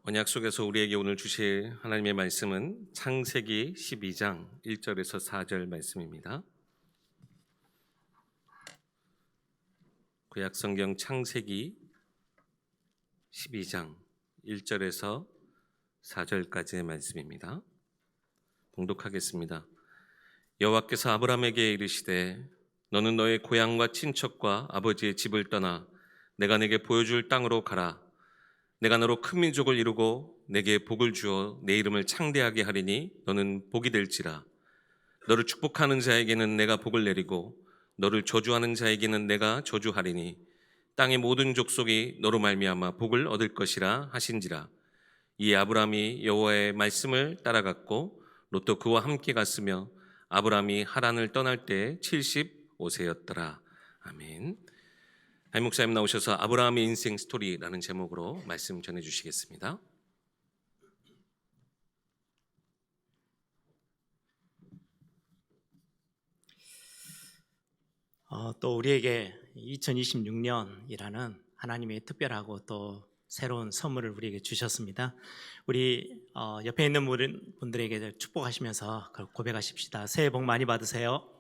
언약 속에서 우리에게 오늘 주실 하나님의 말씀은 창세기 12장 1절에서 4절 말씀입니다. 구약성경 창세기 12장 1절에서 4절까지의 말씀입니다. 봉독하겠습니다. 여호와께서 아브라함에게 이르시되 너는 너의 고향과 친척과 아버지의 집을 떠나 내가 내게 보여줄 땅으로 가라. 내가 너로 큰 민족을 이루고 내게 복을 주어 내 이름을 창대하게 하리니 너는 복이 될지라. 너를 축복하는 자에게는 내가 복을 내리고 너를 저주하는 자에게는 내가 저주하리니 땅의 모든 족속이 너로 말미암아 복을 얻을 것이라 하신지라. 이에 아브라함이 여호와의 말씀을 따라갔고 롯도 그와 함께 갔으며 아브라함이 하란을 떠날 때 75세였더라. 아멘. 하임 목사님 나오셔서 아브라함의 인생 스토리라는 제목으로 말씀 전해주시겠습니다. 또 우리에게 2026년이라는 하나님의 특별하고 또 새로운 선물을 우리에게 주셨습니다. 우리 옆에 있는 분들에게 축복하시면서 고백하십시다. 새해 복 많이 받으세요.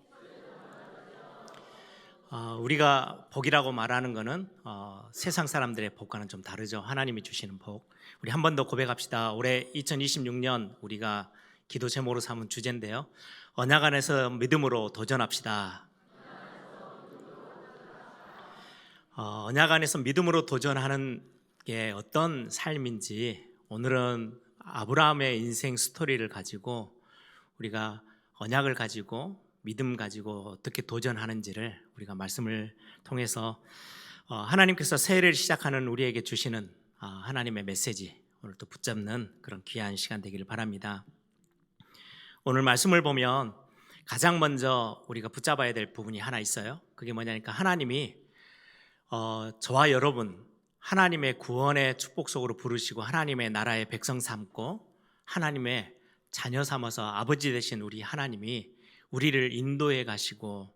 우리가 복이라고 말하는 것은 세상 사람들의 복과는 좀 다르죠. 하나님이 주시는 복. 우리 한 번 더 고백합시다. 올해 2026년 우리가 기도 제목으로 삼은 주제인데요. 언약 안에서 믿음으로 도전합시다. 언약 안에서 믿음으로 도전하는 게 어떤 삶인지 오늘은 아브라함의 인생 스토리를 가지고 우리가 언약을 가지고 믿음 가지고 어떻게 도전하는지를 우리가 말씀을 통해서 하나님께서 새해를 시작하는 우리에게 주시는 하나님의 메시지 오늘 또 붙잡는 그런 귀한 시간 되기를 바랍니다. 오늘 말씀을 보면 가장 먼저 우리가 붙잡아야 될 부분이 하나 있어요. 그게 뭐냐니까 하나님이 저와 여러분 하나님의 구원의 축복 속으로 부르시고 하나님의 나라의 백성 삼고 하나님의 자녀 삼아서 아버지 되신 우리 하나님이 우리를 인도해 가시고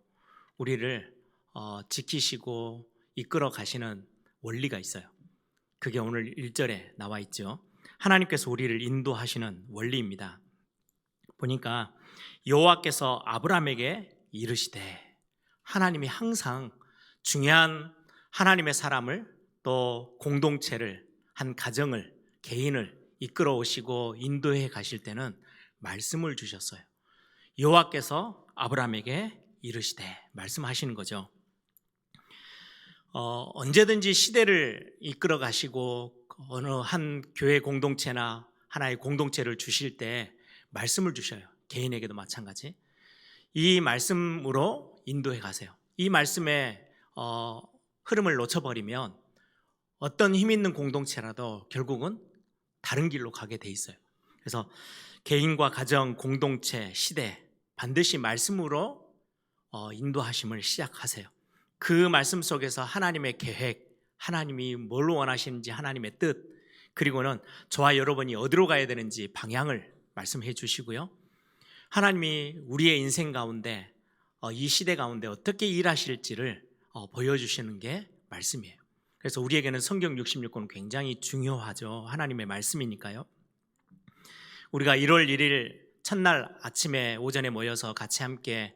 우리를 지키시고 이끌어 가시는 원리가 있어요. 그게 오늘 1절에 나와 있죠. 하나님께서 우리를 인도하시는 원리입니다. 보니까 여호와께서 아브라함에게 이르시되, 하나님이 항상 중요한 하나님의 사람을 또 공동체를 한 가정을 개인을 이끌어 오시고 인도해 가실 때는 말씀을 주셨어요. 여호와께서 아브라함에게 이르시되 말씀하시는 거죠. 언제든지 시대를 이끌어 가시고 어느 한 교회 공동체나 하나의 공동체를 주실 때 말씀을 주셔요. 개인에게도 마찬가지. 이 말씀으로 인도해 가세요. 이 말씀의 흐름을 놓쳐버리면 어떤 힘 있는 공동체라도 결국은 다른 길로 가게 돼 있어요. 그래서 개인과 가정, 공동체, 시대 반드시 말씀으로 인도하심을 시작하세요. 그 말씀 속에서 하나님의 계획, 하나님이 뭘 원하시는지 하나님의 뜻, 그리고는 저와 여러분이 어디로 가야 되는지 방향을 말씀해 주시고요. 하나님이 우리의 인생 가운데 이 시대 가운데 어떻게 일하실지를 보여주시는 게 말씀이에요. 그래서 우리에게는 성경 66권은 굉장히 중요하죠. 하나님의 말씀이니까요. 우리가 1월 1일 첫날 아침에 오전에 모여서 같이 함께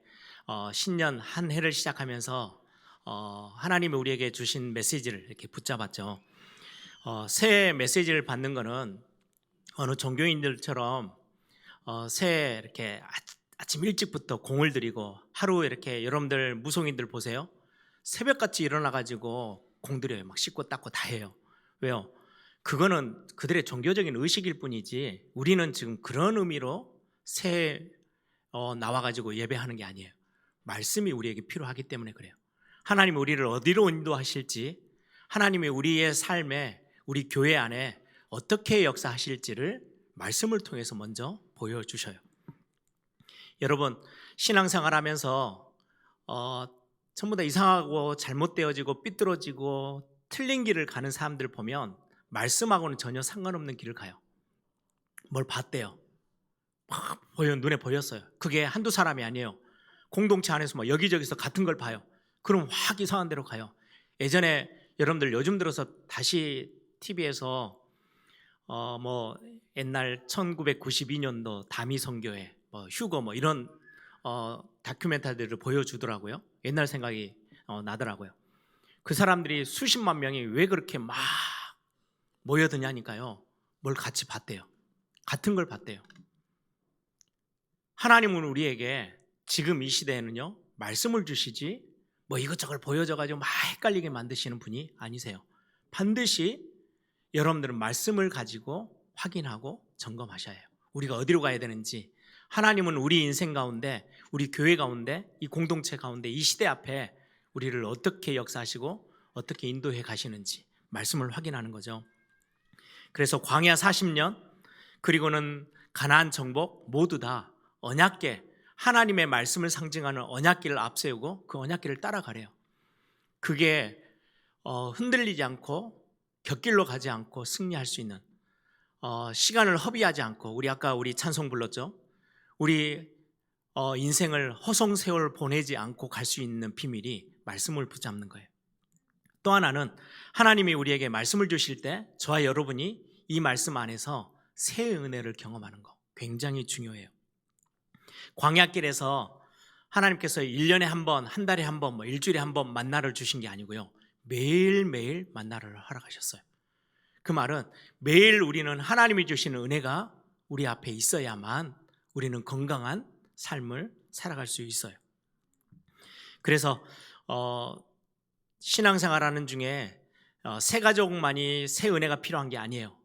신년 한 해를 시작하면서 하나님이 우리에게 주신 메시지를 이렇게 붙잡았죠. 새해 메시지를 받는 거는 어느 종교인들처럼 새해 이렇게 아침 일찍부터 공을 들이고 하루 이렇게 여러분들 무속인들 보세요. 새벽같이 일어나가지고 공들여요. 막 씻고 닦고 다 해요. 왜요? 그거는 그들의 종교적인 의식일 뿐이지 우리는 지금 그런 의미로 새해 나와가지고 예배하는 게 아니에요. 말씀이 우리에게 필요하기 때문에 그래요. 하나님이 우리를 어디로 인도하실지, 하나님이 우리의 삶에, 우리 교회 안에 어떻게 역사하실지를 말씀을 통해서 먼저 보여주셔요. 여러분, 신앙생활 하면서 전부 다 이상하고 잘못되어지고 삐뚤어지고 틀린 길을 가는 사람들 보면 말씀하고는 전혀 상관없는 길을 가요. 뭘 봤대요. 막 눈에 보였어요. 그게 한두 사람이 아니에요. 공동체 안에서 막 여기저기서 같은 걸 봐요. 그럼 확 이상한 데로 가요. 예전에 여러분들 요즘 들어서 다시 TV에서 뭐 옛날 1992년도 다미 선교회, 휴거 이런 다큐멘터리들을 보여주더라고요. 옛날 생각이 나더라고요. 그 사람들이 수십만 명이 왜 그렇게 막 모여드냐니까요. 뭘 같이 봤대요. 같은 걸 봤대요. 하나님은 우리에게 지금 이 시대에는요, 말씀을 주시지 뭐 이것저것 보여줘가지고 막 헷갈리게 만드시는 분이 아니세요. 반드시 여러분들은 말씀을 가지고 확인하고 점검하셔야 해요. 우리가 어디로 가야 되는지, 하나님은 우리 인생 가운데, 우리 교회 가운데, 이 공동체 가운데, 이 시대 앞에 우리를 어떻게 역사하시고 어떻게 인도해 가시는지 말씀을 확인하는 거죠. 그래서 광야 40년 그리고는 가나안 정복 모두 다 언약궤, 하나님의 말씀을 상징하는 언약궤를 앞세우고 그 언약궤를 따라가래요. 그게 흔들리지 않고 곁길로 가지 않고 승리할 수 있는, 시간을 허비하지 않고, 아까 우리 찬송 불렀죠. 우리 인생을 허송세월 보내지 않고 갈 수 있는 비밀이 말씀을 붙잡는 거예요. 또 하나는 하나님이 우리에게 말씀을 주실 때 저와 여러분이 이 말씀 안에서 새 은혜를 경험하는 거 굉장히 중요해요. 광야길에서 하나님께서 1년에 한 번, 한 달에 한 번, 일주일에 한 번 만나를 주신 게 아니고요, 매일매일 만나를 허락하셨어요. 그 말은 매일 우리는 하나님이 주시는 은혜가 우리 앞에 있어야만 우리는 건강한 삶을 살아갈 수 있어요. 그래서 신앙생활하는 중에 새 가족만이 새 은혜가 필요한 게 아니에요.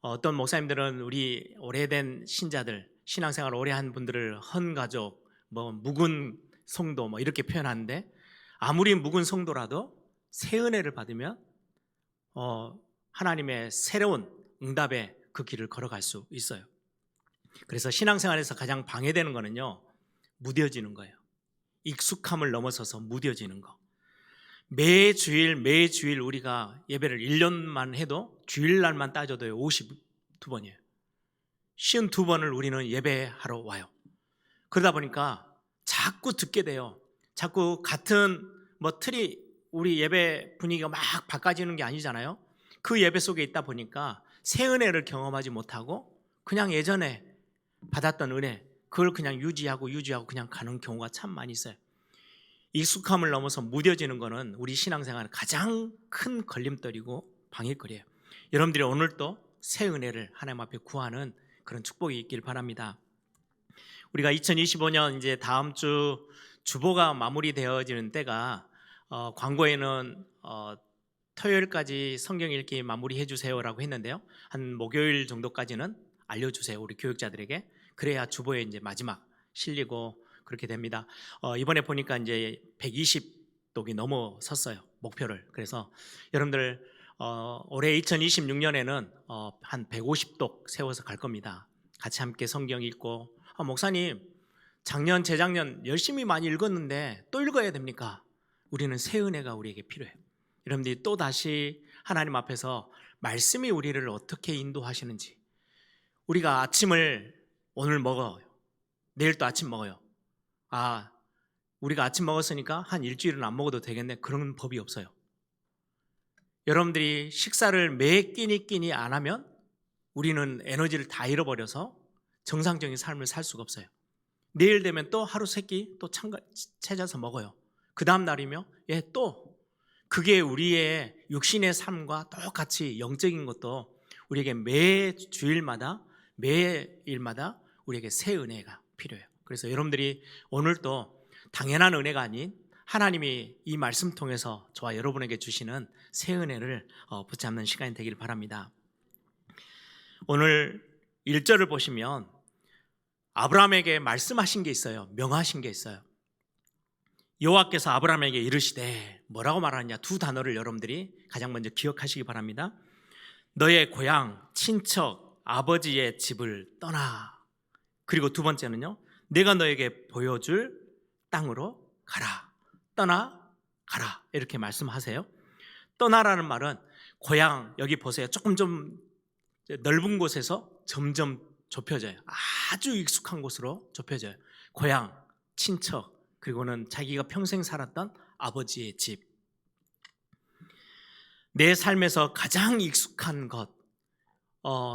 어떤 목사님들은 우리 오래된 신자들, 신앙생활 오래 한 분들을 헌가족, 묵은 성도 이렇게 표현하는데, 아무리 묵은 성도라도 새 은혜를 받으면 하나님의 새로운 응답의 그 길을 걸어갈 수 있어요. 그래서 신앙생활에서 가장 방해되는 거는요, 무뎌지는 거예요. 익숙함을 넘어서서 무뎌지는 거. 매주일 우리가 예배를 1년만 해도 주일날만 따져도 52번이에요. 52번을 우리는 예배하러 와요. 그러다 보니까 자꾸 듣게 돼요. 자꾸 같은 틀이, 우리 예배 분위기가 막 바꿔지는 게 아니잖아요. 그 예배 속에 있다 보니까 새 은혜를 경험하지 못하고 그냥 예전에 받았던 은혜, 그걸 그냥 유지하고 그냥 가는 경우가 참 많이 있어요. 익숙함을 넘어서 무뎌지는 거는 우리 신앙생활의 가장 큰 걸림돌이고 방해거리예요. 여러분들이 오늘도 새 은혜를 하나님 앞에 구하는 그런 축복이 있길 바랍니다. 우리가 2025년 이제 다음 주 주보가 마무리되어지는 때가, 광고에는 토요일까지 성경 읽기 마무리해 주세요라고 했는데요. 한 목요일 정도까지는 알려주세요, 우리 교육자들에게. 그래야 주보에 이제 마지막 실리고 그렇게 됩니다. 이번에 보니까 이제 120독이 넘어섰어요, 목표를. 그래서 여러분들 올해 2026년에는 한 150독 세워서 갈 겁니다. 같이 함께 성경 읽고, 목사님 작년 재작년 열심히 많이 읽었는데 또 읽어야 됩니까? 우리는 새 은혜가 우리에게 필요해요. 여러분들이 또 다시 하나님 앞에서 말씀이 우리를 어떻게 인도하시는지, 우리가 아침을 오늘 먹어요, 내일 또 아침 먹어요. 우리가 아침 먹었으니까 한 일주일은 안 먹어도 되겠네, 그런 법이 없어요. 여러분들이 식사를 매 끼니 안 하면 우리는 에너지를 다 잃어버려서 정상적인 삶을 살 수가 없어요. 내일 되면 또 하루 세 끼 또 찾아서 먹어요. 그 다음 날이며 또, 그게 우리의 육신의 삶과 똑같이 영적인 것도 우리에게 매 주일마다 매일마다 우리에게 새 은혜가 필요해요. 그래서 여러분들이 오늘도 당연한 은혜가 아닌 하나님이 이 말씀 통해서 저와 여러분에게 주시는 새 은혜를 붙잡는 시간이 되길 바랍니다. 오늘 1절을 보시면 아브라함에게 말씀하신 게 있어요. 명하신 게 있어요. 여호와께서 아브라함에게 이르시되, 뭐라고 말하느냐, 두 단어를 여러분들이 가장 먼저 기억하시기 바랍니다. 너의 고향, 친척, 아버지의 집을 떠나. 그리고 두 번째는요, 내가 너에게 보여줄 땅으로 가라. 떠나 가라, 이렇게 말씀하세요. 떠나라는 말은 고향, 여기 보세요, 조금 좀 넓은 곳에서 점점 좁혀져요. 아주 익숙한 곳으로 좁혀져요. 고향, 친척, 그리고는 자기가 평생 살았던 아버지의 집. 내 삶에서 가장 익숙한 것,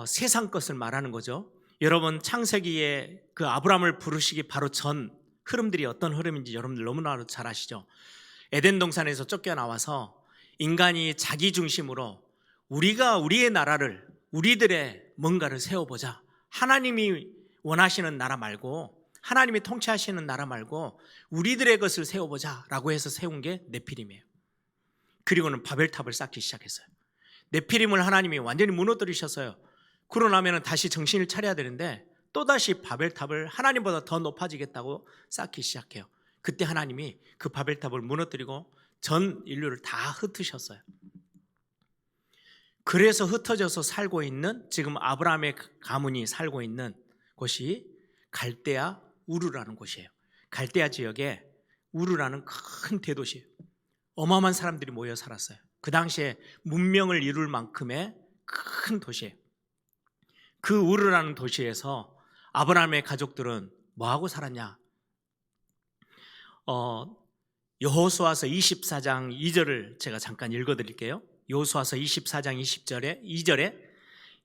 세상 것을 말하는 거죠. 여러분 창세기에 그 아브라함을 부르시기 바로 전 흐름들이 어떤 흐름인지 여러분들 너무나 잘 아시죠. 에덴 동산에서 쫓겨나와서 인간이 자기 중심으로 우리가 우리의 나라를, 우리들의 뭔가를 세워보자. 하나님이 원하시는 나라 말고, 하나님이 통치하시는 나라 말고 우리들의 것을 세워보자 라고 해서 세운 게 네피림이에요. 그리고는 바벨탑을 쌓기 시작했어요. 네피림을 하나님이 완전히 무너뜨리셨어요. 그러고 나면 다시 정신을 차려야 되는데 또다시 바벨탑을 하나님보다 더 높아지겠다고 쌓기 시작해요. 그때 하나님이 그 바벨탑을 무너뜨리고 전 인류를 다 흩으셨어요. 그래서 흩어져서 살고 있는, 지금 아브라함의 가문이 살고 있는 곳이 갈대아 우르라는 곳이에요. 갈대아 지역에 우르라는 큰 대도시예요. 어마어마한 사람들이 모여 살았어요. 그 당시에 문명을 이룰 만큼의 큰 도시예요. 그 우르라는 도시에서 아브라함의 가족들은 뭐하고 살았냐? 여호수아서 24장 2절을 제가 잠깐 읽어드릴게요. 여호수아서 24장 2절에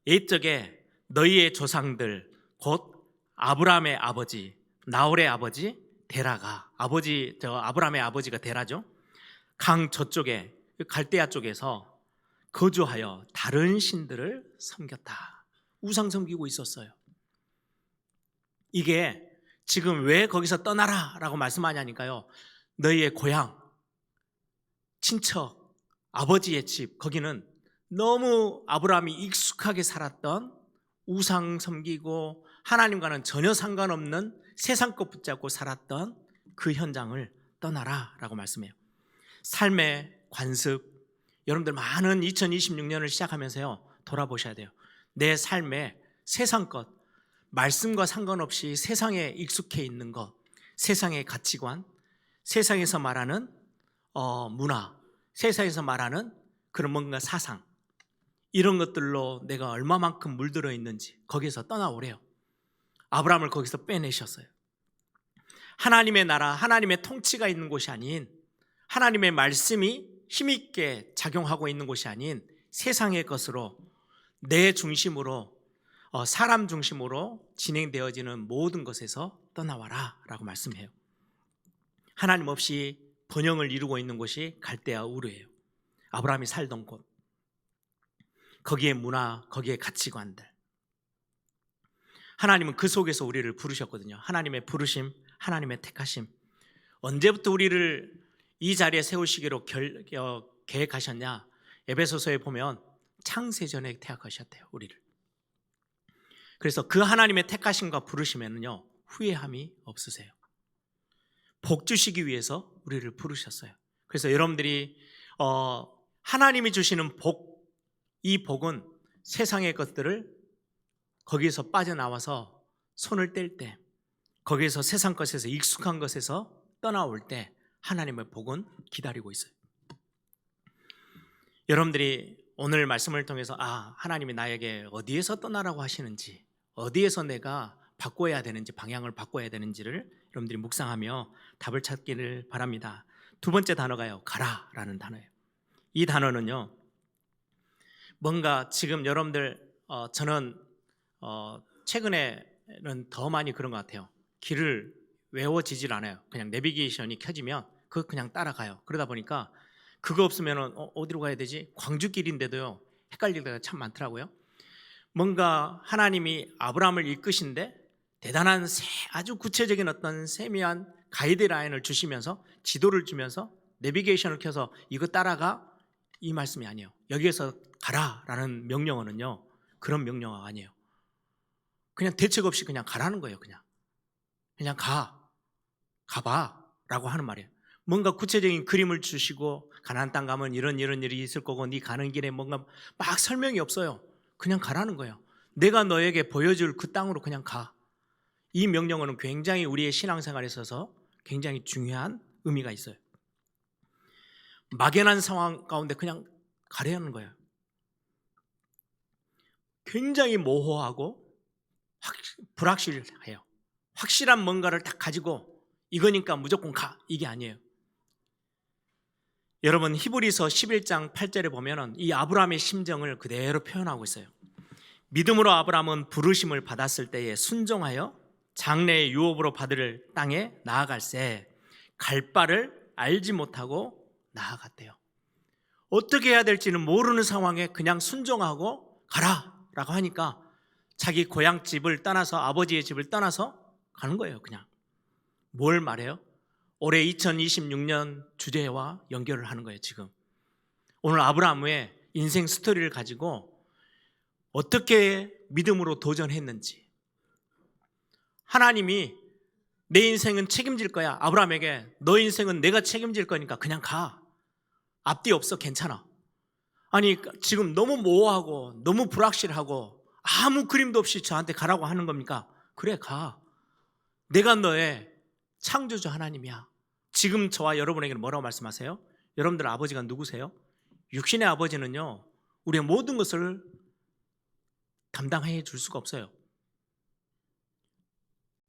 옛적에 너희의 조상들 곧 아브라함의 아버지 나홀의 아버지 데라가, 아브라함의 아버지가 데라죠. 강 저쪽에 갈대아 쪽에서 거주하여 다른 신들을 섬겼다. 우상 섬기고 있었어요. 이게 지금 왜 거기서 떠나라 라고 말씀하냐니까요. 너희의 고향, 친척, 아버지의 집, 거기는 너무 아브라함이 익숙하게 살았던, 우상 섬기고 하나님과는 전혀 상관없는 세상 것 붙잡고 살았던 그 현장을 떠나라 라고 말씀해요. 삶의 관습, 여러분들 많은 2026년을 시작하면서요 돌아보셔야 돼요. 내 삶에 세상 것, 말씀과 상관없이 세상에 익숙해 있는 것, 세상의 가치관, 세상에서 말하는 문화, 세상에서 말하는 그런 뭔가 사상, 이런 것들로 내가 얼마만큼 물들어 있는지 거기서 떠나오래요. 아브라함을 거기서 빼내셨어요. 하나님의 나라, 하나님의 통치가 있는 곳이 아닌, 하나님의 말씀이 힘있게 작용하고 있는 곳이 아닌 세상의 것으로, 내 중심으로, 사람 중심으로 진행되어지는 모든 것에서 떠나와라 라고 말씀해요. 하나님 없이 번영을 이루고 있는 곳이 갈대아 우르예요. 아브라함이 살던 곳, 거기에 문화, 거기에 가치관들, 하나님은 그 속에서 우리를 부르셨거든요. 하나님의 부르심, 하나님의 택하심. 언제부터 우리를 이 자리에 세우시기로 계획하셨냐? 에베소서에 보면 창세전에 택하셨대요, 우리를. 그래서 그 하나님의 택하심과 부르심에는요 후회함이 없으세요. 복 주시기 위해서 우리를 부르셨어요. 그래서 여러분들이 하나님이 주시는 복, 이 복은 세상의 것들을 거기에서 빠져나와서 손을 뗄 때, 거기에서 세상 것에서, 익숙한 것에서 떠나올 때 하나님의 복은 기다리고 있어요. 여러분들이 오늘 말씀을 통해서 하나님이 나에게 어디에서 떠나라고 하시는지, 어디에서 내가 바꿔야 되는지, 방향을 바꿔야 되는지를 여러분들이 묵상하며 답을 찾기를 바랍니다. 두 번째 단어가요, 가라라는 단어예요. 이 단어는요, 뭔가 지금 여러분들, 저는 최근에는 더 많이 그런 것 같아요. 길을 외워지질 않아요. 그냥 내비게이션이 켜지면 그거 그냥 따라가요. 그러다 보니까 그거 없으면 어디로 가야 되지? 광주길인데도요 헷갈릴 때가 참 많더라고요. 뭔가 하나님이 아브라함을 이끄신데 대단한 아주 구체적인 어떤 세미한 가이드라인을 주시면서, 지도를 주면서 내비게이션을 켜서 이거 따라가, 이 말씀이 아니에요. 여기에서 가라라는 명령어는요 그런 명령어가 아니에요. 그냥 대책 없이 그냥 가라는 거예요. 그냥 가봐 라고 하는 말이에요. 뭔가 구체적인 그림을 주시고, 가나안 땅 가면 이런 일이 있을 거고, 네 가는 길에 뭔가 막 설명이 없어요. 그냥 가라는 거예요. 내가 너에게 보여줄 그 땅으로 그냥 가. 이 명령어는 굉장히 우리의 신앙생활에 있어서 굉장히 중요한 의미가 있어요. 막연한 상황 가운데 그냥 가려는 거예요. 굉장히 모호하고 불확실해요. 확실한 뭔가를 딱 가지고 이거니까 무조건 가, 이게 아니에요. 여러분 히브리서 11장 8절에 보면은 이 아브라함의 심정을 그대로 표현하고 있어요. 믿음으로 아브라함은 부르심을 받았을 때에 순종하여 장래의 유업으로 받을 땅에 나아갈새 갈 바를 알지 못하고 나아갔대요. 어떻게 해야 될지는 모르는 상황에 그냥 순종하고 가라라고 하니까 자기 고향 집을 떠나서 아버지의 집을 떠나서 가는 거예요. 그냥 뭘 말해요? 올해 2026년 주제와 연결을 하는 거예요. 지금 오늘 아브라함의 인생 스토리를 가지고 어떻게 믿음으로 도전했는지, 하나님이 내 인생은 책임질 거야, 아브라함에게 너 인생은 내가 책임질 거니까 그냥 가, 앞뒤 없어, 괜찮아. 아니 지금 너무 모호하고 너무 불확실하고 아무 그림도 없이 저한테 가라고 하는 겁니까? 그래, 가. 내가 너의 창조주 하나님이야. 지금 저와 여러분에게는 뭐라고 말씀하세요? 여러분들 아버지가 누구세요? 육신의 아버지는요, 우리의 모든 것을 감당해 줄 수가 없어요.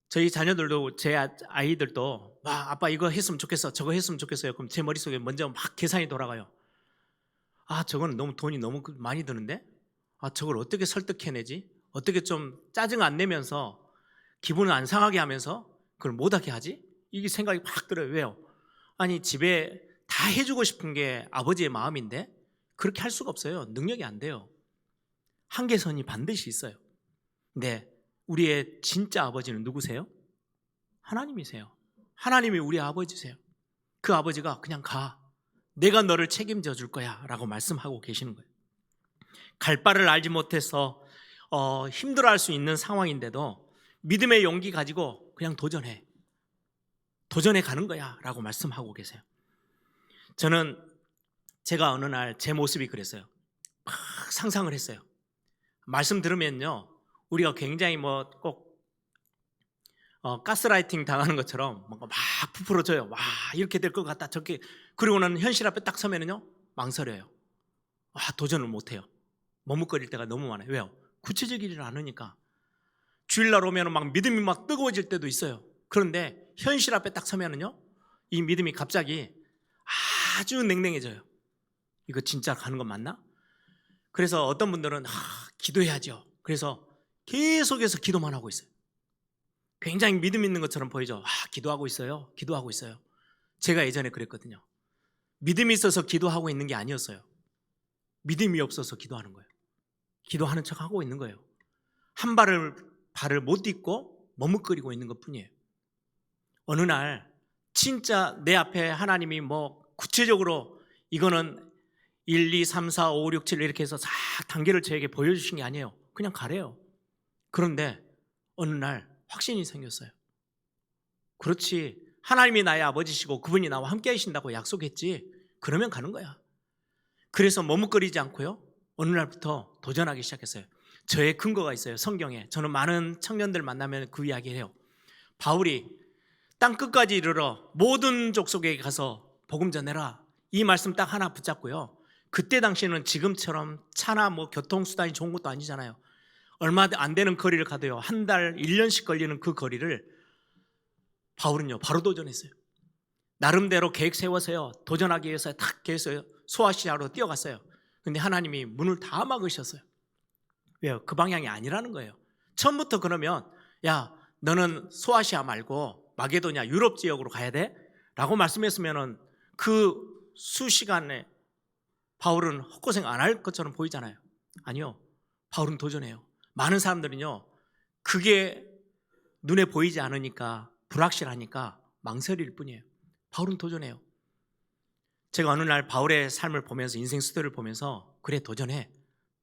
저희 자녀들도, 제 아이들도 와, 아빠 이거 했으면 좋겠어, 저거 했으면 좋겠어요. 그럼 제 머릿속에 먼저 막 계산이 돌아가요. 아, 저거는 너무 돈이 너무 많이 드는데, 아, 저걸 어떻게 설득해내지? 어떻게 좀 짜증 안 내면서 기분을 안 상하게 하면서 그걸 못하게 하지? 이게 생각이 팍 들어요. 왜요? 아니 집에 다 해주고 싶은 게 아버지의 마음인데 그렇게 할 수가 없어요. 능력이 안 돼요. 한계선이 반드시 있어요. 근데 우리의 진짜 아버지는 누구세요? 하나님이세요. 하나님이 우리 아버지세요. 그 아버지가 그냥 가, 내가 너를 책임져 줄 거야 라고 말씀하고 계시는 거예요. 갈 바를 알지 못해서 힘들어할 수 있는 상황인데도 믿음의 용기 가지고 그냥 도전해 가는 거야 라고 말씀하고 계세요. 저는 제가 어느 날 제 모습이 그랬어요. 막 상상을 했어요. 말씀 들으면요, 우리가 굉장히 꼭 가스라이팅 당하는 것처럼 뭔가 막 부풀어져요. 와, 이렇게 될 것 같다, 저렇게. 그리고는 현실 앞에 딱 서면은요, 망설여요. 와, 도전을 못해요. 머뭇거릴 때가 너무 많아요. 왜요? 구체적이지 않으니까. 주일날 오면 막 믿음이 막 뜨거워질 때도 있어요. 그런데 현실 앞에 딱 서면은요, 이 믿음이 갑자기 아주 냉랭해져요. 이거 진짜 가는 건 맞나? 그래서 어떤 분들은 기도해야죠. 그래서 계속해서 기도만 하고 있어요. 굉장히 믿음 있는 것처럼 보이죠. 기도하고 있어요. 기도하고 있어요. 제가 예전에 그랬거든요. 믿음이 있어서 기도하고 있는 게 아니었어요. 믿음이 없어서 기도하는 거예요. 기도하는 척 하고 있는 거예요. 한 발을 못 딛고 머뭇거리고 있는 것뿐이에요. 어느 날 진짜 내 앞에 하나님이 구체적으로 이거는 1, 2, 3, 4, 5, 6, 7 이렇게 해서 싹 단계를 저에게 보여주신 게 아니에요. 그냥 가래요. 그런데 어느 날 확신이 생겼어요. 그렇지, 하나님이 나의 아버지시고 그분이 나와 함께 하신다고 약속했지, 그러면 가는 거야. 그래서 머뭇거리지 않고요, 어느 날부터 도전하기 시작했어요. 저의 근거가 있어요. 성경에. 저는 많은 청년들 만나면 그 이야기를 해요. 바울이 땅 끝까지 이르러 모든 족속에게 가서 복음 전해라, 이 말씀 딱 하나 붙잡고요. 그때 당시에는 지금처럼 차나 교통수단이 좋은 것도 아니잖아요. 얼마 안 되는 거리를 가도요, 한 달, 1년씩 걸리는 그 거리를 바울은요 바로 도전했어요. 나름대로 계획 세워서요, 도전하기 위해서 탁 계획해서 소아시아로 뛰어갔어요. 근데 하나님이 문을 다 막으셨어요. 왜요? 그 방향이 아니라는 거예요. 처음부터 그러면 야, 너는 소아시아 말고 마게도냐, 유럽 지역으로 가야 돼 라고 말씀했으면 그 수시간에 바울은 헛고생 안 할 것처럼 보이잖아요. 아니요, 바울은 도전해요. 많은 사람들은요, 그게 눈에 보이지 않으니까, 불확실하니까 망설일 뿐이에요. 바울은 도전해요. 제가 어느 날 바울의 삶을 보면서, 인생 스토리를 보면서, 그래, 도전해,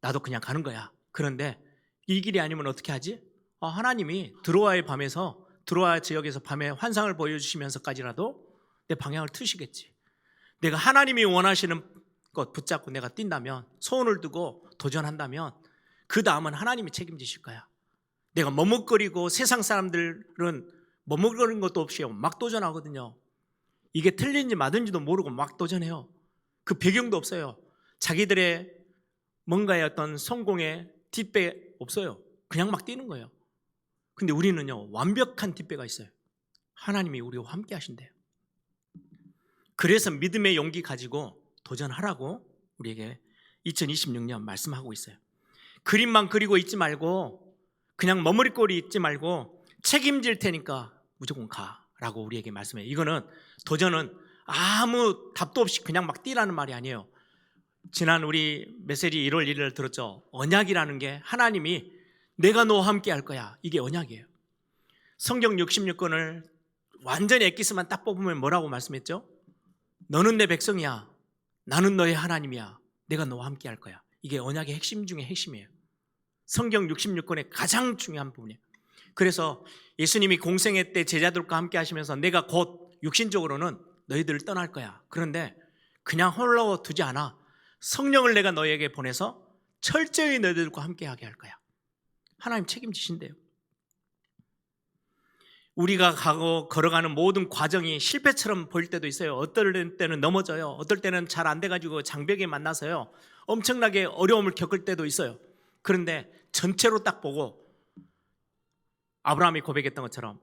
나도 그냥 가는 거야. 그런데 이 길이 아니면 어떻게 하지? 하나님이 드로아의 밤에서, 드로아 지역에서 밤에 환상을 보여주시면서까지라도 내 방향을 트시겠지. 내가 하나님이 원하시는 것 붙잡고 내가 뛴다면, 소원을 두고 도전한다면 그 다음은 하나님이 책임지실 거야. 내가 머뭇거리고, 세상 사람들은 머뭇거리는 것도 없이 막 도전하거든요. 이게 틀린지 맞은지도 모르고 막 도전해요. 그 배경도 없어요. 자기들의 뭔가의 어떤 성공의 뒷배 없어요. 그냥 막 뛰는 거예요. 근데 우리는요, 완벽한 뒷배가 있어요. 하나님이 우리와 함께 하신대요. 그래서 믿음의 용기 가지고 도전하라고 우리에게 2026년 말씀하고 있어요. 그림만 그리고 있지 말고 그냥 머무리꼴이 있지 말고 책임질 테니까 무조건 가라고 우리에게 말씀해요. 이거는 도전은 아무 답도 없이 그냥 막 뛰라는 말이 아니에요. 지난 우리 메시지 1월 1일 들었죠. 언약이라는 게 하나님이 내가 너와 함께 할 거야. 이게 언약이에요. 성경 66권을 완전히 엑기스만 딱 뽑으면 뭐라고 말씀했죠? 너는 내 백성이야. 나는 너의 하나님이야. 내가 너와 함께 할 거야. 이게 언약의 핵심 중에 핵심이에요. 성경 66권의 가장 중요한 부분이에요. 그래서 예수님이 공생애 때 제자들과 함께 하시면서 내가 곧 육신적으로는 너희들을 떠날 거야. 그런데 그냥 홀로 두지 않아. 성령을 내가 너희에게 보내서 철저히 너희들과 함께하게 할 거야. 하나님 책임지신대요. 우리가 걸어가는 모든 과정이 실패처럼 보일 때도 있어요. 어떨 때는 넘어져요. 어떨 때는 잘 안 돼가지고 장벽에 만나서요. 엄청나게 어려움을 겪을 때도 있어요. 그런데 전체로 딱 보고 아브라함이 고백했던 것처럼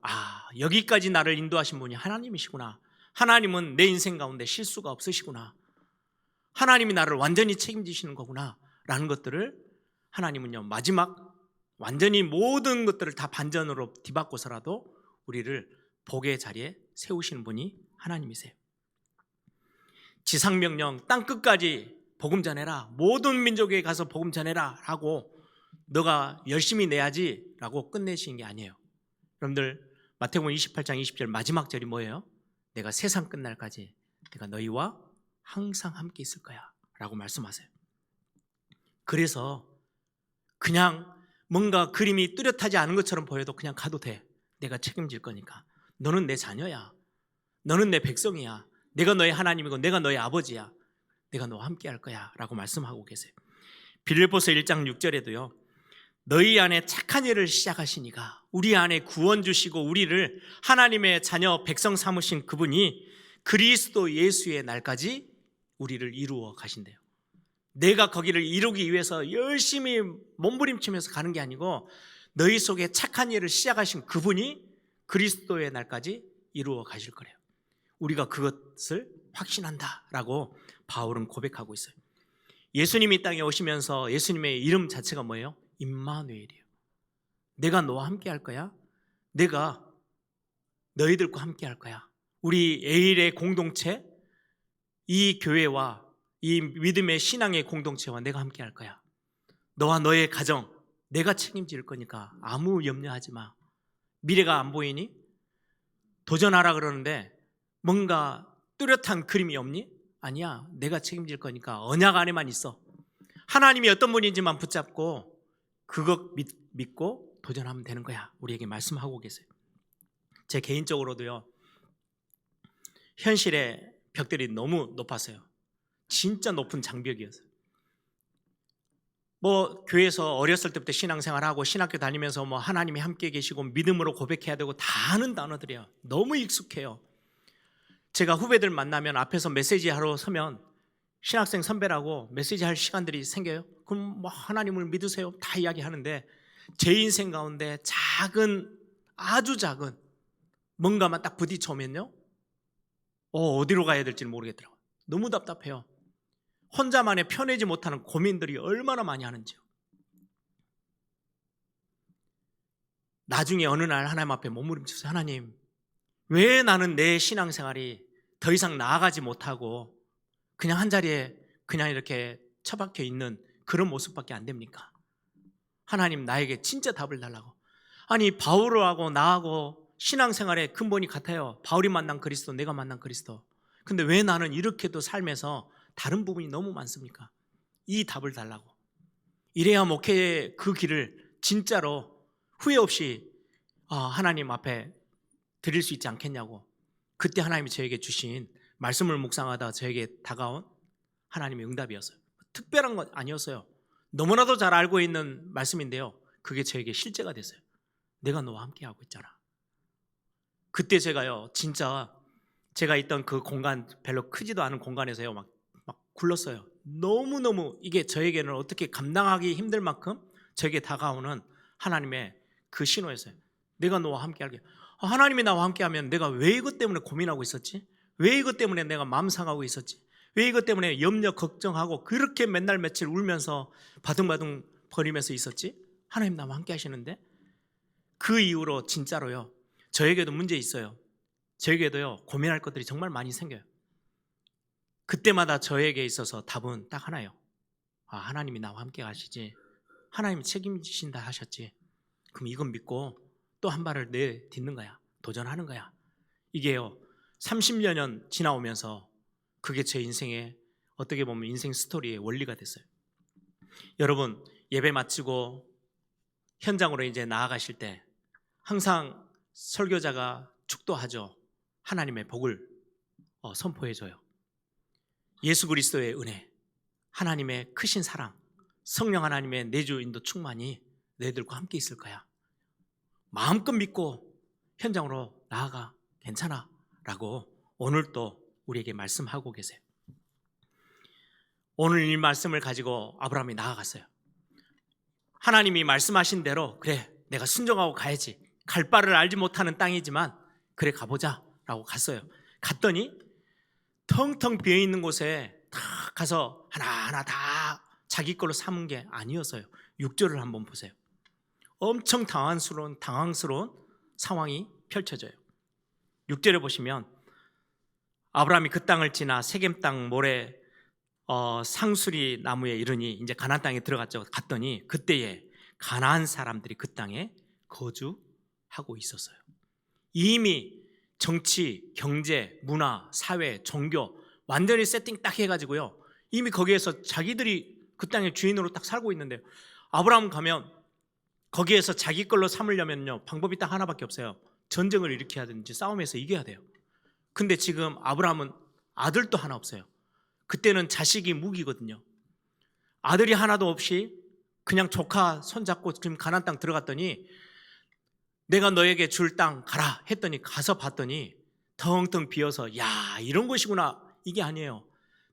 여기까지 나를 인도하신 분이 하나님이시구나. 하나님은 내 인생 가운데 실수가 없으시구나. 하나님이 나를 완전히 책임지시는 거구나 라는 것들을 하나님은요 마지막 완전히 모든 것들을 다 반전으로 뒤바꿔서라도 우리를 복의 자리에 세우시는 분이 하나님이세요. 지상명령 땅끝까지 복음 전해라. 모든 민족에 가서 복음 전해라 하고 너가 열심히 내야지 라고 끝내시는 게 아니에요. 여러분들 마태복음 28장 20절 마지막 절이 뭐예요? 내가 세상 끝날까지 내가 너희와 항상 함께 있을 거야 라고 말씀하세요. 그래서 그냥 뭔가 그림이 뚜렷하지 않은 것처럼 보여도 그냥 가도 돼. 내가 책임질 거니까. 너는 내 자녀야. 너는 내 백성이야. 내가 너의 하나님이고 내가 너의 아버지야. 내가 너와 함께 할 거야 라고 말씀하고 계세요. 빌립보서 1장 6절에도요. 너희 안에 착한 일을 시작하시니가 우리 안에 구원 주시고 우리를 하나님의 자녀 백성 삼으신 그분이 그리스도 예수의 날까지 우리를 이루어 가신대요. 내가 거기를 이루기 위해서 열심히 몸부림치면서 가는 게 아니고 너희 속에 착한 일을 시작하신 그분이 그리스도의 날까지 이루어 가실 거래요. 우리가 그것을 확신한다라고 바울은 고백하고 있어요. 예수님이 땅에 오시면서 예수님의 이름 자체가 뭐예요? 임마누엘이에요. 내가 너와 함께 할 거야. 내가 너희들과 함께 할 거야. 우리 에일의 공동체, 이 교회와 이 믿음의 신앙의 공동체와 내가 함께 할 거야. 너와 너의 가정 내가 책임질 거니까 아무 염려하지 마. 미래가 안 보이니? 도전하라 그러는데 뭔가 뚜렷한 그림이 없니? 아니야. 내가 책임질 거니까 언약 안에만 있어. 하나님이 어떤 분인지만 붙잡고 그것 믿고 도전하면 되는 거야. 우리에게 말씀하고 계세요. 제 개인적으로도요. 현실의 벽들이 너무 높았어요. 진짜 높은 장벽이었어요. 교회에서 어렸을 때부터 신앙생활하고 신학교 다니면서 하나님이 함께 계시고 믿음으로 고백해야 되고 다 아는 단어들이에요. 너무 익숙해요. 제가 후배들 만나면 앞에서 메시지 하러 서면 신학생 선배라고 메시지 할 시간들이 생겨요. 그럼 하나님을 믿으세요 다 이야기하는데 제 인생 가운데 아주 작은 뭔가만 딱 부딪혀오면요 어디로 가야 될지 모르겠더라고요. 너무 답답해요. 혼자만의 펴내지 못하는 고민들이 얼마나 많이 하는지요. 나중에 어느 날 하나님 앞에 몸부림쳐서 하나님 왜 나는 내 신앙생활이 더 이상 나아가지 못하고 그냥 한자리에 그냥 이렇게 처박혀 있는 그런 모습밖에 안 됩니까? 하나님 나에게 진짜 답을 달라고. 아니 바울하고 나하고 신앙생활의 근본이 같아요. 바울이 만난 그리스도, 내가 만난 그리스도. 근데 왜 나는 이렇게도 삶에서 다른 부분이 너무 많습니까? 이 답을 달라고. 이래야 목회의 그 길을 진짜로 후회 없이 하나님 앞에 드릴 수 있지 않겠냐고. 그때 하나님이 저에게 주신 말씀을 묵상하다 저에게 다가온 하나님의 응답이었어요. 특별한 건 아니었어요. 너무나도 잘 알고 있는 말씀인데요. 그게 저에게 실제가 됐어요. 내가 너와 함께하고 있잖아. 그때 제가요 진짜 제가 있던 그 공간 별로 크지도 않은 공간에서요 막 굴렀어요. 너무너무 이게 저에게는 어떻게 감당하기 힘들 만큼 저에게 다가오는 하나님의 그 신호였어요. 내가 너와 함께할게. 하나님이 나와 함께하면 내가 왜 이것 때문에 고민하고 있었지? 왜 이것 때문에 내가 마음 상하고 있었지? 왜 이것 때문에 염려 걱정하고 그렇게 맨날 며칠 울면서 바둥바둥 버리면서 있었지? 하나님 나와 함께 하시는데. 그 이후로 진짜로요, 저에게도 문제 있어요. 저에게도요, 고민할 것들이 정말 많이 생겨요. 그때마다 저에게 있어서 답은 딱 하나예요. 아, 하나님이 나와 함께 하시지, 하나님이 책임지신다 하셨지, 그럼 이건 믿고 또 한 발을 내딛는 거야. 도전하는 거야. 이게요, 30여 년 지나오면서 그게 제 인생의, 어떻게 보면 인생 스토리의 원리가 됐어요. 여러분, 예배 마치고 현장으로 이제 나아가실 때 항상 설교자가 축도하죠. 하나님의 복을 선포해줘요. 예수 그리스도의 은혜, 하나님의 크신 사랑, 성령 하나님의 내주 인도 충만이 너희들과 함께 있을 거야. 마음껏 믿고 현장으로 나아가. 괜찮아 라고 오늘 또 우리에게 말씀하고 계세요. 오늘 이 말씀을 가지고 아브라함이 나아갔어요. 하나님이 말씀하신 대로, 그래 내가 순종하고 가야지, 갈 바를 알지 못하는 땅이지만 그래 가보자 라고 갔어요. 갔더니 텅텅 비어있는 곳에 다 가서 하나하나 다 자기 걸로 삼은 게 아니었어요. 6절을 한번 보세요. 엄청 당황스러운 상황이 펼쳐져요. 6절에 보시면 아브라함이 그 땅을 지나 세겜 땅 모래 상수리 나무에 이르니 이제 가나안 땅에 들어갔죠. 갔더니 그때에 가나안 사람들이 그 땅에 거주하고 있었어요. 이미 정치, 경제, 문화, 사회, 종교 완전히 세팅 딱 해가지고요, 이미 거기에서 자기들이 그 땅의 주인으로 딱 살고 있는데요, 아브라함 가면 거기에서 자기 걸로 삼으려면요, 방법이 딱 하나밖에 없어요. 전쟁을 일으켜야 되는지 싸움에서 이겨야 돼요. 근데 지금 아브라함은 아들도 하나 없어요. 그때는 자식이 무기거든요. 아들이 하나도 없이 그냥 조카 손잡고 지금 가나안 땅 들어갔더니 내가 너에게 줄 땅 가라 했더니 가서 봤더니 텅텅 비어서, 야, 이런 곳이구나. 이게 아니에요.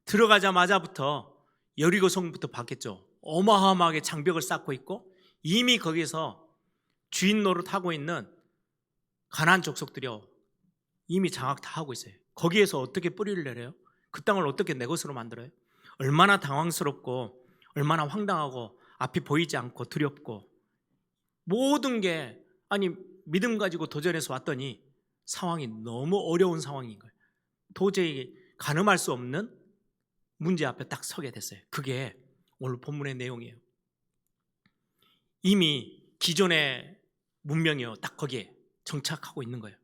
들어가자마자부터 여리고 성부터 봤겠죠. 어마어마하게 장벽을 쌓고 있고 이미 거기서 주인 노릇하고 있는 가나안 족속들이요, 이미 장악 다 하고 있어요. 거기에서 어떻게 뿌리를 내려요? 그 땅을 어떻게 내 것으로 만들어요? 얼마나 당황스럽고 얼마나 황당하고 앞이 보이지 않고 두렵고 모든 게, 아니 믿음 가지고 도전해서 왔더니 상황이 너무 어려운 상황인 거예요. 도저히 가늠할 수 없는 문제 앞에 딱 서게 됐어요. 그게 오늘 본문의 내용이에요. 이미 기존의 문명이요, 딱 거기에 정착하고 있는 거예요.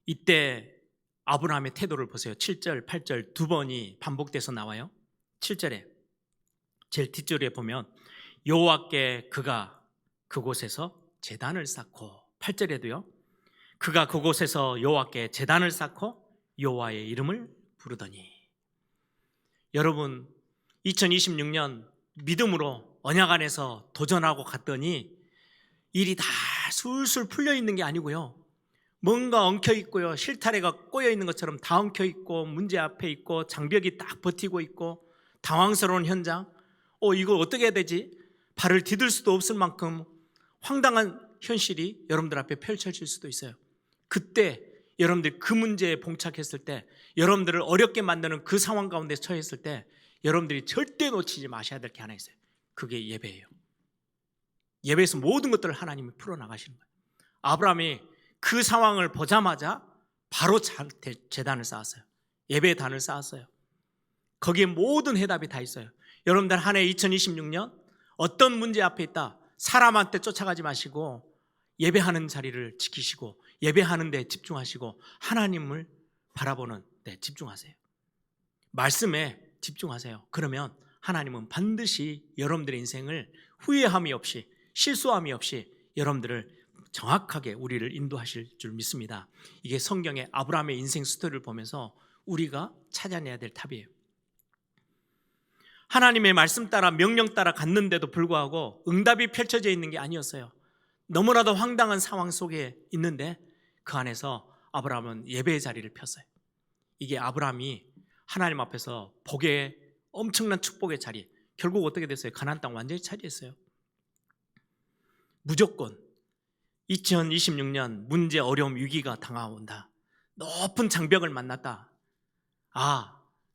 이때 아브라함의 태도를 보세요. 7절, 8절 두 번이 반복돼서 나와요. 7절에 제일 뒷줄에 보면 여호와께 그가 그곳에서 제단을 쌓고, 8절에도요, 그가 그곳에서 여호와께 제단을 쌓고 여호와의 이름을 부르더니. 여러분, 2026년 믿음으로 언약 안에서 도전하고 갔더니 일이 다 술술 풀려 있는 게 아니고요, 뭔가 엉켜 있고요, 실타래가 꼬여 있는 것처럼 다 엉켜 있고 문제 앞에 있고 장벽이 딱 버티고 있고 당황스러운 현장. 이거 어떻게 해야 되지? 발을 디딜 수도 없을 만큼 황당한 현실이 여러분들 앞에 펼쳐질 수도 있어요. 그때 여러분들이 그 문제에 봉착했을 때, 여러분들을 어렵게 만드는 그 상황 가운데 처했을 때 여러분들이 절대 놓치지 마셔야 될 게 하나 있어요. 그게 예배예요. 예배에서 모든 것들을 하나님이 풀어나가시는 거예요. 아브라함이 그 상황을 보자마자 바로 제단을 쌓았어요. 예배의 단을 쌓았어요. 거기에 모든 해답이 다 있어요. 여러분들 한 해 2026년 어떤 문제 앞에 있다, 사람한테 쫓아가지 마시고 예배하는 자리를 지키시고 예배하는 데 집중하시고 하나님을 바라보는 데 집중하세요. 말씀에 집중하세요. 그러면 하나님은 반드시 여러분들의 인생을 후회함이 없이, 실수함이 없이 여러분들을 정확하게 우리를 인도하실 줄 믿습니다. 이게 성경의 아브라함의 인생 스토리를 보면서 우리가 찾아내야 될 답이에요. 하나님의 말씀 따라 명령 따라 갔는데도 불구하고 응답이 펼쳐져 있는 게 아니었어요. 너무나도 황당한 상황 속에 있는데 그 안에서 아브라함은 예배의 자리를 폈어요. 이게 아브라함이 하나님 앞에서 복의 엄청난 축복의 자리, 결국 어떻게 됐어요? 가나안 땅 완전히 차지했어요. 무조건 2026년 문제, 어려움, 위기가 다가온다, 높은 장벽을 만났다,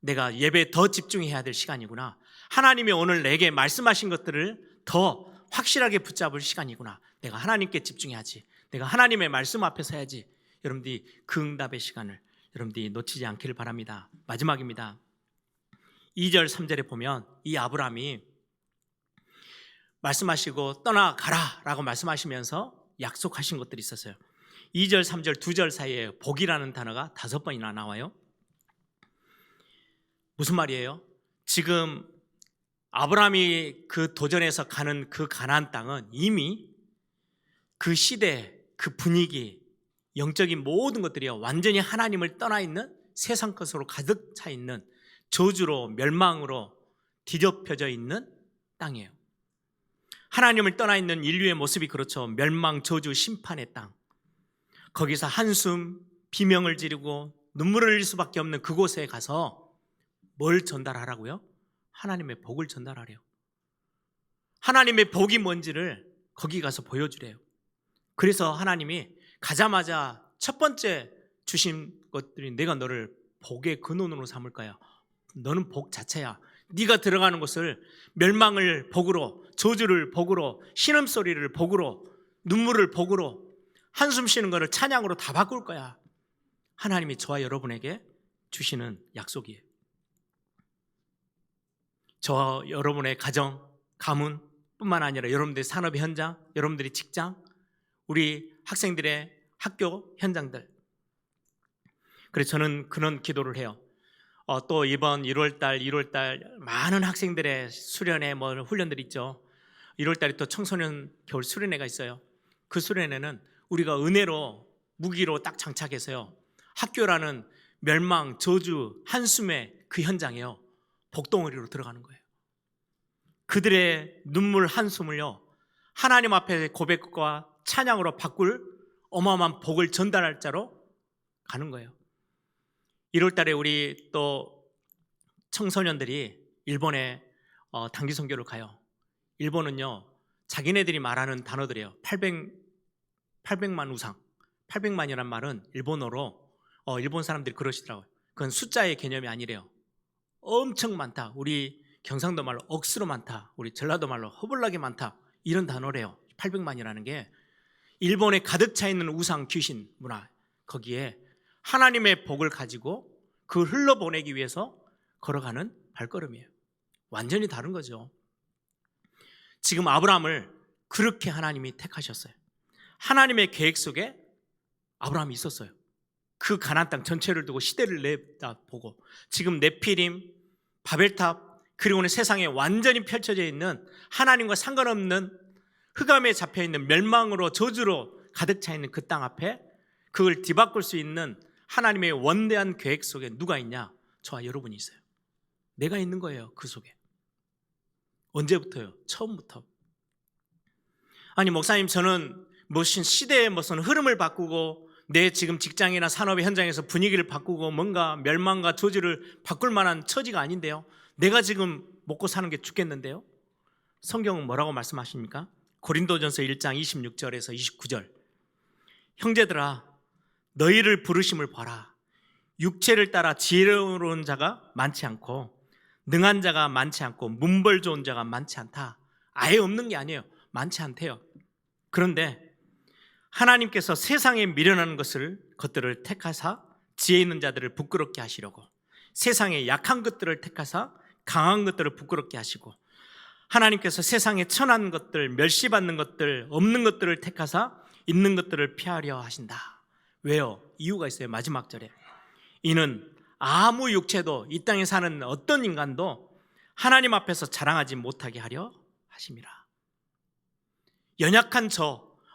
내가 예배에 더 집중해야 될 시간이구나, 하나님이 오늘 내게 말씀하신 것들을 더 확실하게 붙잡을 시간이구나. 내가 하나님께 집중해야지. 내가 하나님의 말씀 앞에 서야지. 여러분들이 그 응답의 시간을 여러분들이 놓치지 않기를 바랍니다. 마지막입니다. 2절 3절에 보면 이 아브라함이 말씀하시고 떠나가라 라고 말씀하시면서 약속하신 것들이 있었어요. 2절 3절 2절 사이에 복이라는 단어가 5번이나 나와요. 무슨 말이에요? 지금 아브라함이 그 도전에서 가는 그 가나안 땅은 이미 그 시대, 그 분위기, 영적인 모든 것들이요 완전히 하나님을 떠나 있는 세상 것으로 가득 차 있는 저주로 멸망으로 뒤덮여져 있는 땅이에요. 하나님을 떠나 있는 인류의 모습이 그렇죠. 멸망, 저주, 심판의 땅. 거기서 한숨, 비명을 지르고 눈물을 흘릴 수밖에 없는 그곳에 가서 뭘 전달하라고요? 하나님의 복을 전달하래요. 하나님의 복이 뭔지를 거기 가서 보여주래요. 그래서 하나님이 가자마자 첫 번째 주신 것들이 내가 너를 복의 근원으로 삼을 거야. 너는 복 자체야. 네가 들어가는 곳을 멸망을 복으로, 저주를 복으로, 신음소리를 복으로, 눈물을 복으로, 한숨 쉬는 것을 찬양으로 다 바꿀 거야. 하나님이 저와 여러분에게 주시는 약속이에요. 저와 여러분의 가정, 가문 뿐만 아니라 여러분들의 산업의 현장, 여러분들의 직장, 우리 학생들의 학교 현장들. 그래서 저는 그런 기도를 해요. 또 이번 1월달 많은 학생들의 수련회 훈련들이 있죠. 1월달에 또 청소년 겨울 수련회가 있어요. 그 수련회는 우리가 은혜로 무기로 딱 장착해서요. 학교라는 멸망, 저주, 한숨의 그 현장에요. 복덩어리로 들어가는 거예요. 그들의 눈물 한숨을요. 하나님 앞에 고백과 찬양으로 바꿀 어마어마한 복을 전달할 자로 가는 거예요. 1월 달에 우리 또 청소년들이 일본에 단기 선교를 가요. 일본은요, 자기네들이 말하는 단어들이에요. 800만 우상. 800만이란 말은 일본어로 일본 사람들이 그러시더라고요. 그건 숫자의 개념이 아니래요. 엄청 많다. 우리 경상도 말로 억수로 많다. 우리 전라도 말로 허벌나게 많다. 이런 단어래요. 800만이라는 게 일본에 가득 차 있는 우상 귀신 문화, 거기에 하나님의 복을 가지고 그 흘러보내기 위해서 걸어가는 발걸음이에요. 완전히 다른 거죠. 지금 아브라함을 그렇게 하나님이 택하셨어요. 하나님의 계획 속에 아브라함이 있었어요. 그 가나안 땅 전체를 두고 시대를 내다보고 지금 네피림, 바벨탑, 그리고는 세상에 완전히 펼쳐져 있는 하나님과 상관없는 흑암에 잡혀있는 멸망으로 저주로 가득 차 있는 그 땅 앞에 그걸 뒤바꿀 수 있는 하나님의 원대한 계획 속에 누가 있냐? 저와 여러분이 있어요. 내가 있는 거예요. 그 속에. 언제부터요? 처음부터. 아니 목사님, 저는 무슨 시대의 무슨 흐름을 바꾸고 내 지금 직장이나 산업의 현장에서 분위기를 바꾸고 뭔가 멸망과 저주를 바꿀 만한 처지가 아닌데요. 내가 지금 먹고 사는 게 죽겠는데요. 성경은 뭐라고 말씀하십니까? 고린도전서 1장 26절에서 29절. 형제들아, 너희를 부르심을 봐라. 육체를 따라 지혜로운 자가 많지 않고 능한 자가 많지 않고 문벌 좋은 자가 많지 않다. 아예 없는 게 아니에요. 많지 않대요. 그런데 하나님께서 세상에 미련한 것들을 택하사 지혜 있는 자들을 부끄럽게 하시려고, 세상에 약한 것들을 택하사 강한 것들을 부끄럽게 하시고, 하나님께서 세상에 천한 것들, 멸시받는 것들, 없는 것들을 택하사 있는 것들을 피하려 하신다. 왜요? 이유가 있어요. 마지막 절에 이는 아무 육체도 이 땅에 사는 어떤 인간도 하나님 앞에서 자랑하지 못하게 하려 하심이라. 연약한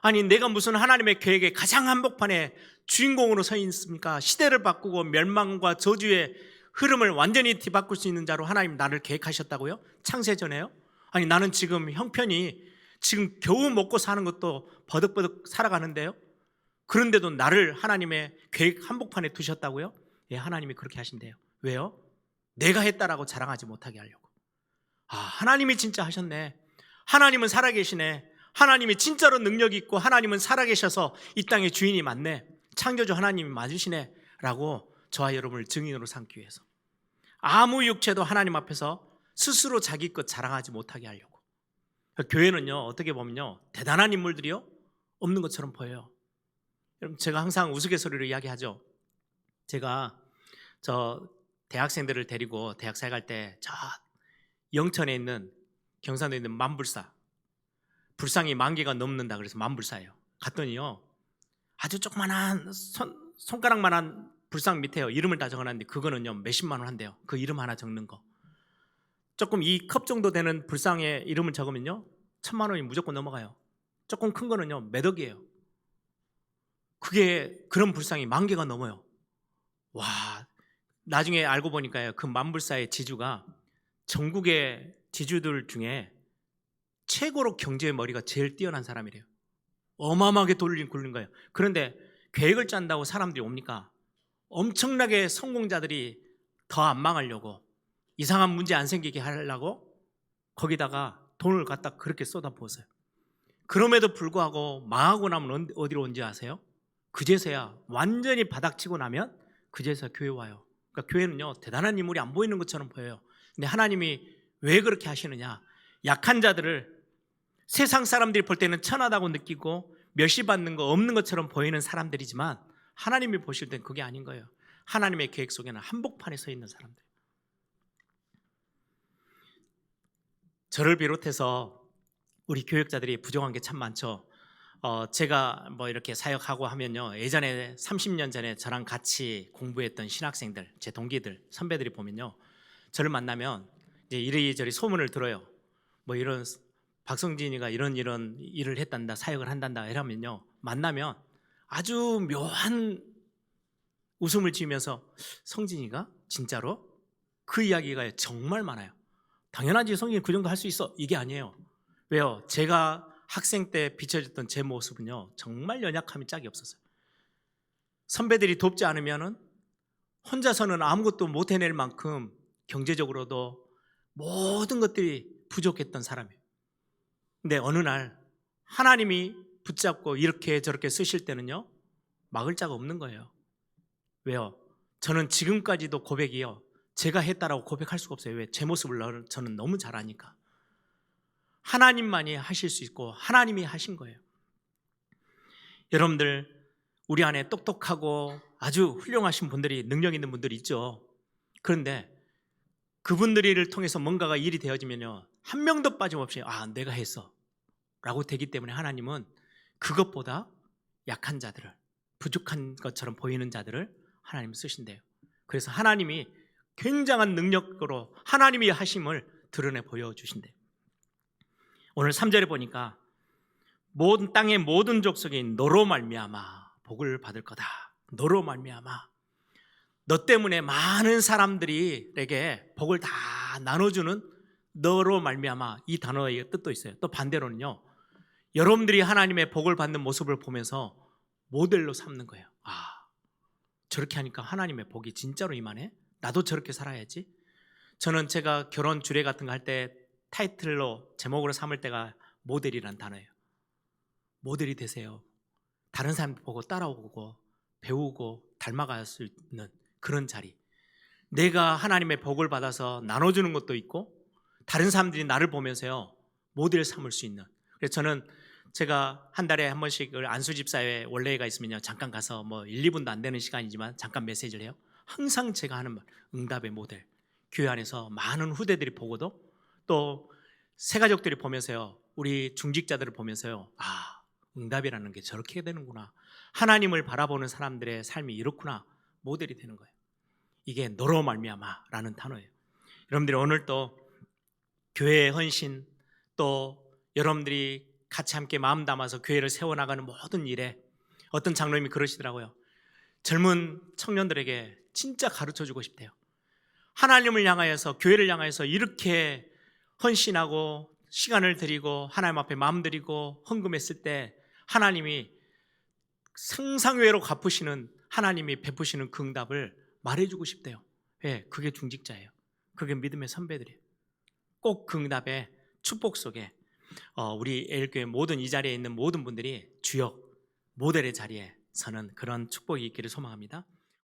아니 내가 무슨 하나님의 계획의 가장 한복판에 주인공으로 서 있습니까? 시대를 바꾸고 멸망과 저주의 흐름을 완전히 뒤바꿀 수 있는 자로 하나님 나를 계획하셨다고요? 창세전에요? 아니 나는 지금 형편이 지금 겨우 먹고 사는 것도 버득버득 살아가는데요. 그런데도 나를 하나님의 계획 한복판에 두셨다고요? 예, 하나님이 그렇게 하신대요. 왜요? 내가 했다라고 자랑하지 못하게 하려고. 아, 하나님이 진짜 하셨네. 하나님은 살아계시네. 하나님이 진짜로 능력이 있고 하나님은 살아계셔서 이 땅의 주인이 맞네. 창조주 하나님이 맞으시네 라고 저와 여러분을 증인으로 삼기 위해서 아무 육체도 하나님 앞에서 스스로 자기 것 자랑하지 못하게 하려고. 교회는요, 어떻게 보면요, 대단한 인물들이요 없는 것처럼 보여요. 여러분, 제가 항상 우스갯소리로 이야기하죠. 제가 저 대학생들을 데리고 대학사에 갈 때 저 영천에 있는, 경산도에 있는 만불사, 불상이 10,000개가 넘는다 그래서 만불사예요. 갔더니요, 아주 조그만한 손가락만한 불상 밑에요, 이름을 다 적어놨는데 그거는요 몇십만 원 한대요. 그 이름 하나 적는 거. 조금 이 컵 정도 되는 불상에 이름을 적으면요 1,000만 원이 무조건 넘어가요. 조금 큰 거는요 몇 억이에요. 그게, 그런 불상이 10,000개가 넘어요. 와, 나중에 알고 보니까요, 그 만불사의 지주가 전국의 지주들 중에 최고로 경제의 머리가 제일 뛰어난 사람이래요. 어마어마하게 굴린 거예요. 그런데 계획을 짠다고 사람들이 옵니까? 엄청나게 성공자들이 더 안 망하려고, 이상한 문제 안 생기게 하려고 거기다가 돈을 갖다 그렇게 쏟아부었어요. 그럼에도 불구하고 망하고 나면 어디로 온지 아세요? 그제서야, 완전히 바닥치고 나면 그제서야 교회 와요. 그러니까 교회는요 대단한 인물이 안 보이는 것처럼 보여요. 근데 하나님이 왜 그렇게 하시느냐? 약한 자들을 세상 사람들이 볼 때는 천하다고 느끼고 멸시받는 거 없는 것처럼 보이는 사람들이지만 하나님이 보실 땐 그게 아닌 거예요. 하나님의 계획 속에는 한복판에 서 있는 사람들. 저를 비롯해서 우리 교역자들이 부족한 게 참 많죠. 제가 뭐 이렇게 사역하고 하면요, 예전에 30년 전에 저랑 같이 공부했던 신학생들, 제 동기들, 선배들이 보면요, 저를 만나면 이제 이리저리 소문을 들어요. 뭐 이런 박성진이가 이런 일을 했단다, 사역을 한단다 이러면요, 만나면 아주 묘한 웃음을 지으면서 성진이가 진짜로? 그 이야기가 정말 많아요. 당연하지, 성진이 그 정도 할 수 있어, 이게 아니에요. 왜요? 제가 학생 때 비춰졌던 제 모습은요 정말 연약함이 짝이 없었어요. 선배들이 돕지 않으면 혼자서는 아무것도 못 해낼 만큼 경제적으로도 모든 것들이 부족했던 사람이에요. 근데 어느 날 하나님이 붙잡고 이렇게 저렇게 쓰실 때는요 막을 자가 없는 거예요. 왜요? 저는 지금까지도 고백이요, 제가 했다라고 고백할 수가 없어요. 왜? 제 모습을 저는 너무 잘 아니까. 하나님만이 하실 수 있고 하나님이 하신 거예요. 여러분들, 우리 안에 똑똑하고 아주 훌륭하신 분들이, 능력 있는 분들이 있죠. 그런데 그분들을 통해서 뭔가가 일이 되어지면요 한 명도 빠짐없이 내가 했어 라고 되기 때문에 하나님은 그것보다 약한 자들을, 부족한 것처럼 보이는 자들을 하나님 쓰신대요. 그래서 하나님이 굉장한 능력으로 하나님이 하심을 드러내 보여주신대요. 오늘 3절에 보니까 모든 땅의 모든 족속이 너로 말미암아 복을 받을 거다. 너로 말미암아, 너 때문에 많은 사람들에게 복을 다 나눠주는 너로 말미암아, 이 단어의 뜻도 있어요. 또 반대로는요, 여러분들이 하나님의 복을 받는 모습을 보면서 모델로 삼는 거예요. 저렇게 하니까 하나님의 복이 진짜로 임하네, 나도 저렇게 살아야지. 저는 제가 결혼 주례 같은 거 할 때 타이틀로, 제목으로 삼을 때가 모델이란 단어예요. 모델이 되세요. 다른 사람 보고 따라오고 배우고 닮아갈 수 있는 그런 자리. 내가 하나님의 복을 받아서 나눠주는 것도 있고 다른 사람들이 나를 보면서요 모델 삼을 수 있는. 그래서 저는 제가 한 달에 한 번씩 안수집사회 원래가 있으면요 잠깐 가서 뭐 1, 2분도 안 되는 시간이지만 잠깐 메시지를 해요. 항상 제가 하는 말, 응답의 모델. 교회 안에서 많은 후대들이 보고도, 또 새가족들이 보면서요, 우리 중직자들을 보면서요, 응답이라는 게 저렇게 되는구나, 하나님을 바라보는 사람들의 삶이 이렇구나, 모델이 되는 거예요. 이게 너로 말미암아라는 단어예요. 여러분들이 오늘 또 교회의 헌신, 또 여러분들이 같이 함께 마음 담아서 교회를 세워나가는 모든 일에, 어떤 장로님이 그러시더라고요. 젊은 청년들에게 진짜 가르쳐주고 싶대요. 하나님을 향하여서, 교회를 향하여서 이렇게 헌신하고 시간을 드리고 하나님 앞에 마음 드리고 헌금했을 때 하나님이 상상외로 갚으시는, 하나님이 베푸시는 그 응답을 말해주고 싶대요. 왜? 그게 중직자예요. 그게 믿음의 선배들이에요. 꼭 그 응답의 축복 속에 우리 애일교회 모든 이 자리에 있는 모든 분들이 주역, 모델의 자리에 서는 그런 축복이 있기를 소망합니다.